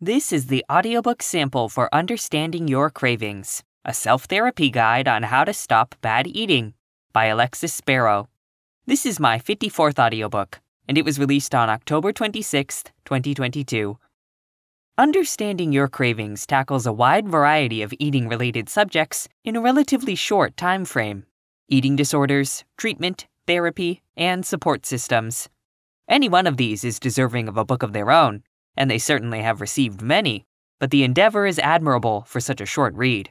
This is the audiobook sample for Understanding Your Cravings, a self-therapy guide on how to stop bad eating by Alexis Sparrow. This is my 54th audiobook, and it was released on October 26, 2022. Understanding Your Cravings tackles a wide variety of eating-related subjects in a relatively short time frame: eating disorders, treatment, therapy, and support systems. Any one of these is deserving of a book of their own, and they certainly have received many, but the endeavor is admirable for such a short read.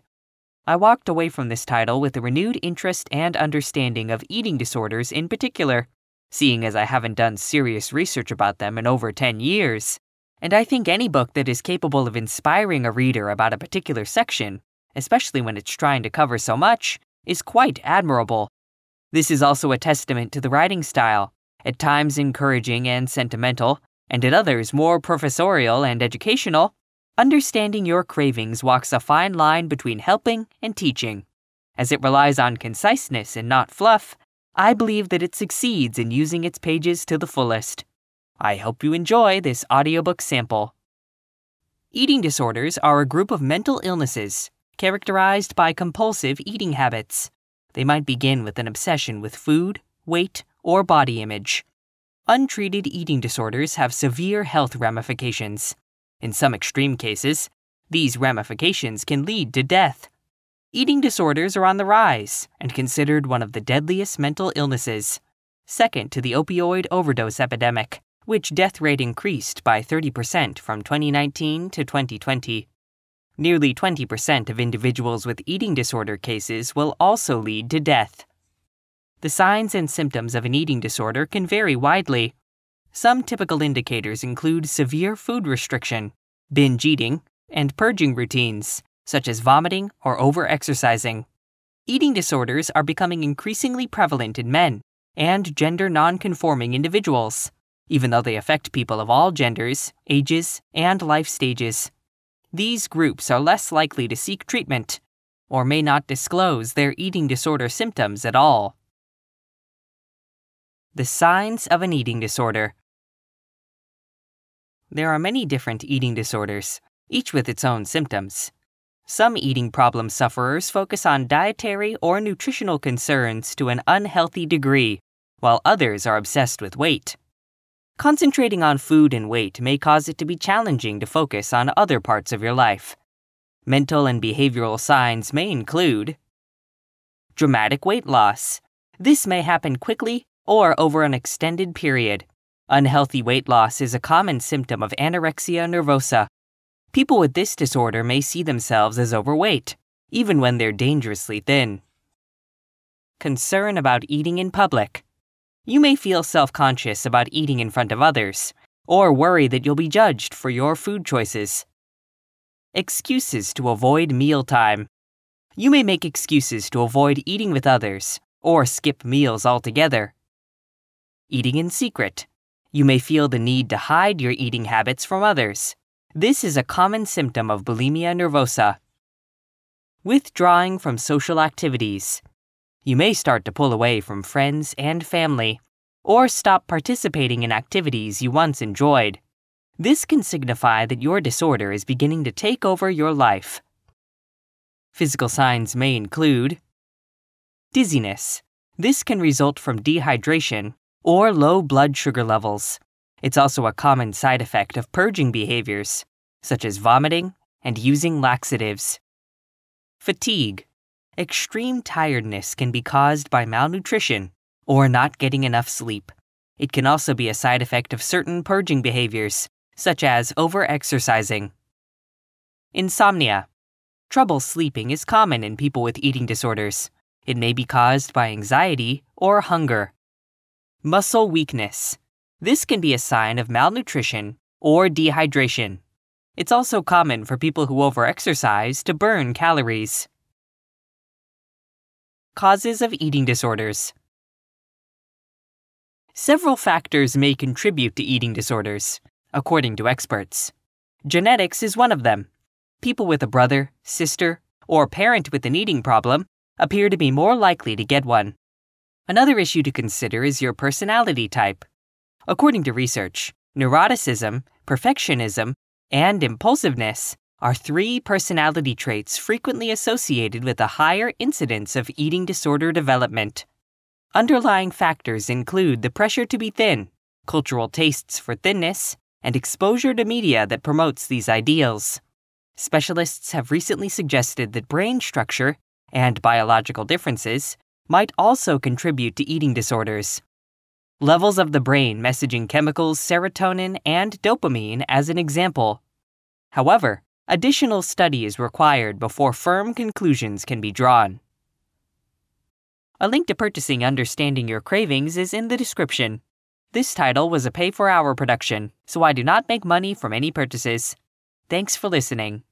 I walked away from this title with a renewed interest and understanding of eating disorders in particular, seeing as I haven't done serious research about them in over 10 years, and I think any book that is capable of inspiring a reader about a particular section, especially when it's trying to cover so much, is quite admirable. This is also a testament to the writing style, at times encouraging and sentimental, and at others more professorial and educational. Understanding Your Cravings walks a fine line between helping and teaching. As it relies on conciseness and not fluff, I believe that it succeeds in using its pages to the fullest. I hope you enjoy this audiobook sample. Eating disorders are a group of mental illnesses characterized by compulsive eating habits. They might begin with an obsession with food, weight, or body image. Untreated eating disorders have severe health ramifications. In some extreme cases, these ramifications can lead to death. Eating disorders are on the rise and considered one of the deadliest mental illnesses, second to the opioid overdose epidemic, which death rate increased by 30% from 2019 to 2020. Nearly 20% of individuals with eating disorder cases will also lead to death. The signs and symptoms of an eating disorder can vary widely. Some typical indicators include severe food restriction, binge eating, and purging routines, such as vomiting or over-exercising. Eating disorders are becoming increasingly prevalent in men and gender non-conforming individuals, even though they affect people of all genders, ages, and life stages. These groups are less likely to seek treatment, or may not disclose their eating disorder symptoms at all. The signs of an eating disorder. There are many different eating disorders, each with its own symptoms. Some eating problem sufferers focus on dietary or nutritional concerns to an unhealthy degree, while others are obsessed with weight. Concentrating on food and weight may cause it to be challenging to focus on other parts of your life. Mental and behavioral signs may include dramatic weight loss. This may happen quickly or over an extended period. Unhealthy weight loss is a common symptom of anorexia nervosa. People with this disorder may see themselves as overweight, even when they're dangerously thin. Concern about eating in public. You may feel self-conscious about eating in front of others, or worry that you'll be judged for your food choices. Excuses to avoid mealtime. You may make excuses to avoid eating with others, or skip meals altogether. Eating in secret. You may feel the need to hide your eating habits from others. This is a common symptom of bulimia nervosa. Withdrawing from social activities. You may start to pull away from friends and family, or stop participating in activities you once enjoyed. This can signify that your disorder is beginning to take over your life. Physical signs may include dizziness. This can result from dehydration or low blood sugar levels. It's also a common side effect of purging behaviors, such as vomiting and using laxatives. Fatigue. Extreme tiredness can be caused by malnutrition or not getting enough sleep. It can also be a side effect of certain purging behaviors, such as over-exercising. Insomnia. Trouble sleeping is common in people with eating disorders. It may be caused by anxiety or hunger. Muscle weakness. This can be a sign of malnutrition or dehydration. It's also common for people who over-exercise to burn calories. Causes of eating disorders. Several factors may contribute to eating disorders, according to experts. Genetics is one of them. People with a brother, sister, or parent with an eating problem appear to be more likely to get one. Another issue to consider is your personality type. According to research, neuroticism, perfectionism, and impulsiveness are three personality traits frequently associated with a higher incidence of eating disorder development. Underlying factors include the pressure to be thin, cultural tastes for thinness, and exposure to media that promotes these ideals. Specialists have recently suggested that brain structure and biological differences might also contribute to eating disorders. Levels of the brain messaging chemicals serotonin and dopamine as an example. However, additional study is required before firm conclusions can be drawn. A link to purchasing Understanding Your Cravings is in the description. This title was a pay-for-hour production, so I do not make money from any purchases. Thanks for listening.